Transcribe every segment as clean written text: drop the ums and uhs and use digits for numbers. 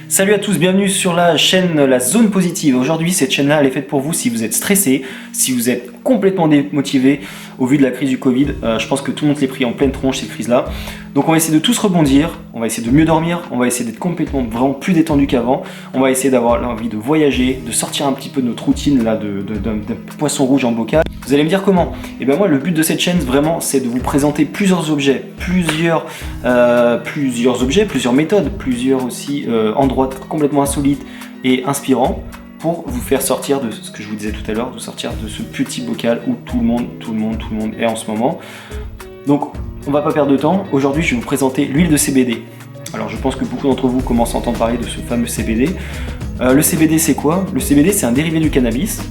Salut à tous, bienvenue sur la chaîne La Zone Positive. Aujourd'hui, cette chaîne-là, elle est faite pour vous si vous êtes stressé, si vous êtes complètement démotivé au vu de la crise du Covid. Je pense que tout le monde s'est pris en pleine tronche cette crise-là. Donc on va essayer de tous rebondir, on va essayer de mieux dormir, on va essayer d'être complètement vraiment plus détendu qu'avant. On va essayer d'avoir l'envie de voyager, de sortir un petit peu de notre routine là d'un poisson rouge en bocal. Vous allez me dire comment? Et bien moi, le but de cette chaîne vraiment, c'est de vous présenter plusieurs objets, plusieurs méthodes, plusieurs aussi endroits complètement insolites et inspirants pour vous faire sortir de ce que je vous disais tout à l'heure, de sortir de ce petit bocal où tout le monde est en ce moment. Donc on va pas perdre de temps. Aujourd'hui, je vais vous présenter l'huile de CBD. Alors je pense que beaucoup d'entre vous commencent à entendre parler de ce fameux CBD. Le CBD, c'est quoi? Le CBD, c'est un dérivé du cannabis.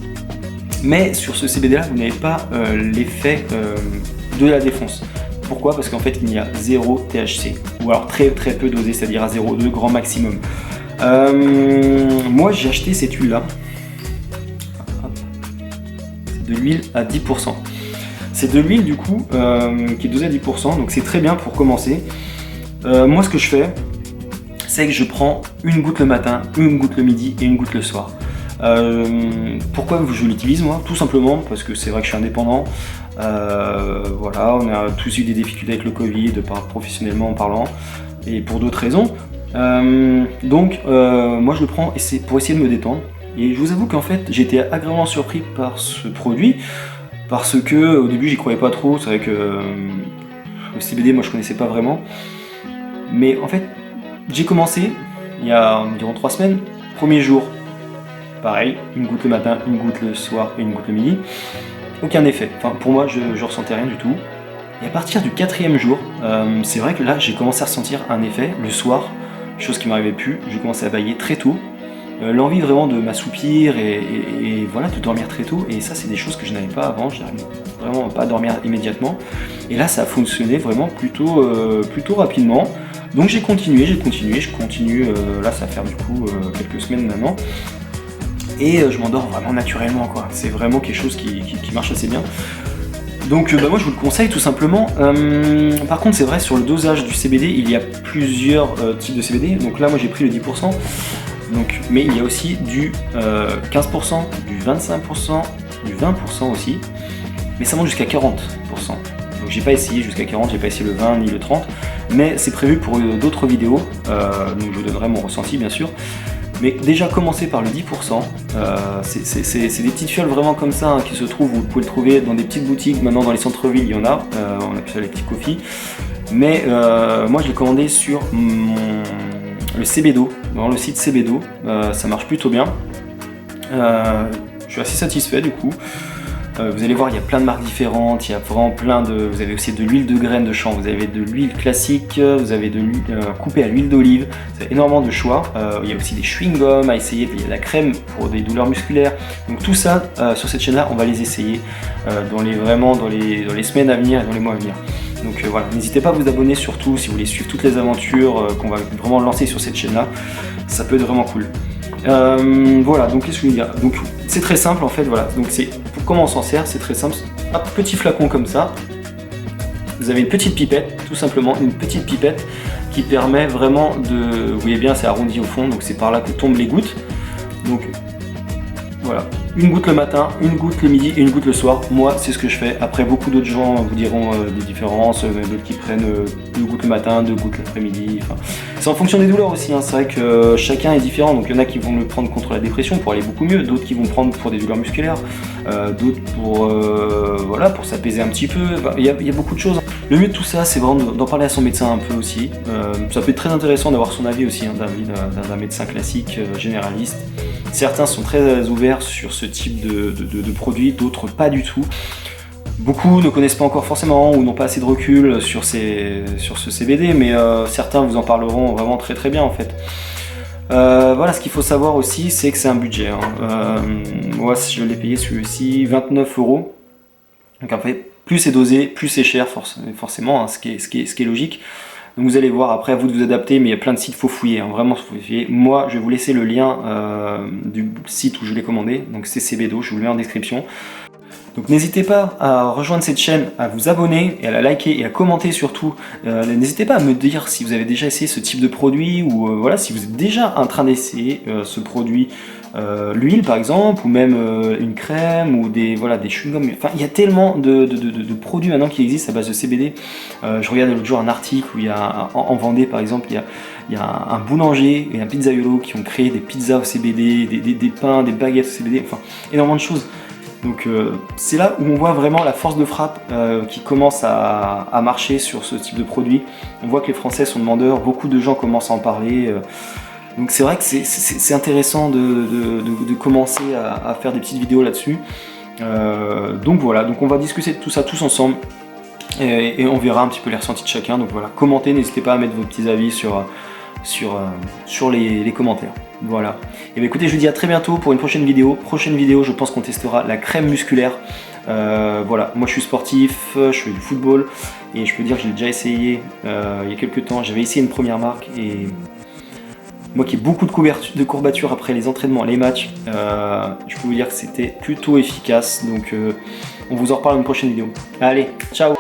Mais sur ce CBD là, vous n'avez pas l'effet de la défonce. Pourquoi? Parce qu'en fait, il y a 0 THC, ou alors très peu dosé, c'est-à-dire à 0,2 grand maximum. Moi, j'ai acheté cette huile là. C'est de l'huile à 10%. C'est de l'huile du coup qui est dosée à 10%, donc c'est très bien pour commencer. Moi, ce que je fais, c'est que je prends une goutte le matin, une goutte le midi et une goutte le soir. Pourquoi je l'utilise moi? Tout simplement parce que c'est vrai que je suis indépendant. Voilà, on a tous eu des difficultés avec le Covid, professionnellement en parlant, et pour d'autres raisons. Donc moi je le prends et c'est pour essayer de me détendre. Et je vous avoue qu'en fait j'ai été agréablement surpris par ce produit parce que au début j'y croyais pas trop. C'est vrai que le CBD moi je connaissais pas vraiment. Mais en fait j'ai commencé il y a environ 3 semaines. Premier jour, pareil, une goutte le matin, une goutte le soir et une goutte le midi. Aucun effet, enfin pour moi je ressentais rien du tout. Et à partir du 4e jour, c'est vrai que là j'ai commencé à ressentir un effet le soir, chose qui m'arrivait plus. J'ai commencé à bailler très tôt, l'envie vraiment de m'assoupir et voilà, de dormir très tôt. Et ça c'est des choses que je n'avais pas avant, je n'arrivais vraiment pas à dormir immédiatement. Et là ça a fonctionné vraiment plutôt rapidement. Donc je continue, là ça va faire du coup quelques semaines maintenant. Et je m'endors vraiment naturellement quoi. C'est vraiment quelque chose qui marche assez bien. Donc moi je vous le conseille tout simplement. Par contre c'est vrai, sur le dosage du CBD, il y a plusieurs types de CBD. Donc là moi j'ai pris le 10%. Donc, mais il y a aussi du 15%, du 25%, du 20% aussi. Mais ça monte jusqu'à 40%. Donc j'ai pas essayé jusqu'à 40, j'ai pas essayé le 20 ni le 30. Mais c'est prévu pour d'autres vidéos. Donc je vous donnerai mon ressenti bien sûr. Mais déjà commencer par le 10%, c'est des petites fioles vraiment comme ça qui se trouvent, vous pouvez le trouver dans des petites boutiques, maintenant dans les centres-villes il y en a, on appelle ça les petits coffees. Mais moi je l'ai commandé sur le CBDO, dans le site CBDO, ça marche plutôt bien. Je suis assez satisfait du coup. Vous allez voir, il y a plein de marques différentes, il y a vraiment vous avez aussi de l'huile de graines de chanvre, vous avez de l'huile classique, vous avez de l'huile coupée à l'huile d'olive, vous avez énormément de choix. Il y a aussi des chewing-gums à essayer, puis il y a de la crème pour des douleurs musculaires. Donc tout ça, sur cette chaîne-là, on va les essayer dans les semaines à venir et dans les mois à venir. Donc voilà, n'hésitez pas à vous abonner surtout si vous voulez suivre toutes les aventures qu'on va vraiment lancer sur cette chaîne-là, ça peut être vraiment cool. Voilà, donc qu'est-ce que je veux dire? Donc c'est très simple en fait, voilà. Donc c'est comment on s'en sert, c'est très simple. Hop, petit flacon comme ça. Vous avez une petite pipette, tout simplement une petite pipette qui permet vraiment de, vous voyez bien, c'est arrondi au fond, donc c'est par là que tombent les gouttes. Donc voilà, une goutte le matin, une goutte le midi et une goutte le soir. Moi, c'est ce que je fais. Après, beaucoup d'autres gens vous diront des différences, d'autres qui prennent 2 gouttes le matin, 2 gouttes l'après-midi. Enfin, c'est en fonction des douleurs aussi, hein. C'est vrai que chacun est différent. Donc, il y en a qui vont le prendre contre la dépression pour aller beaucoup mieux, d'autres qui vont prendre pour des douleurs musculaires, d'autres pour s'apaiser un petit peu. Enfin, il y a beaucoup de choses. Le mieux de tout ça, c'est vraiment d'en parler à son médecin un peu aussi. Ça peut être très intéressant d'avoir son avis aussi, hein, d'un médecin classique, généraliste. Certains sont très ouverts sur ce type de produit, d'autres pas du tout. Beaucoup ne connaissent pas encore forcément ou n'ont pas assez de recul sur ce CBD, mais certains vous en parleront vraiment très très bien en fait. Voilà, ce qu'il faut savoir aussi, c'est que c'est un budget. Hein. Moi, je l'ai payé celui-ci 29 €. Donc en fait, plus c'est dosé, plus c'est cher forcément, hein, ce qui est logique. Donc vous allez voir, après à vous de vous adapter, mais il y a plein de sites, il faut fouiller, hein, vraiment faut fouiller. Moi je vais vous laisser le lien du site où je l'ai commandé, donc c'est CBDO, je vous le mets en description. Donc n'hésitez pas à rejoindre cette chaîne, à vous abonner et à la liker et à commenter surtout. N'hésitez pas à me dire si vous avez déjà essayé ce type de produit ou voilà, si vous êtes déjà en train d'essayer ce produit. L'huile par exemple, ou même une crème, ou des chewing-gums. Enfin, il y a tellement de produits maintenant qui existent à base de CBD. Je regardais l'autre jour un article où il y a en Vendée par exemple, il y a un boulanger et un pizzaiolo qui ont créé des pizzas au CBD, des pains, des baguettes au CBD, enfin énormément de choses. Donc c'est là où on voit vraiment la force de frappe qui commence à marcher sur ce type de produit. On voit que les Français sont demandeurs, beaucoup de gens commencent à en parler. Donc c'est vrai que c'est intéressant de commencer à faire des petites vidéos là-dessus. Donc voilà, donc on va discuter de tout ça tous ensemble et on verra un petit peu les ressentis de chacun. Donc voilà, commentez, n'hésitez pas à mettre vos petits avis sur les commentaires. Voilà. Et bien écoutez, je vous dis à très bientôt pour une prochaine vidéo. Prochaine vidéo, je pense qu'on testera la crème musculaire. Voilà, moi je suis sportif, je fais du football et je peux dire que j'ai déjà essayé il y a quelques temps. J'avais essayé une première marque et moi qui ai beaucoup de courbatures après les entraînements, les matchs, je peux vous dire que c'était plutôt efficace. Donc on vous en reparle dans une prochaine vidéo. Allez, ciao!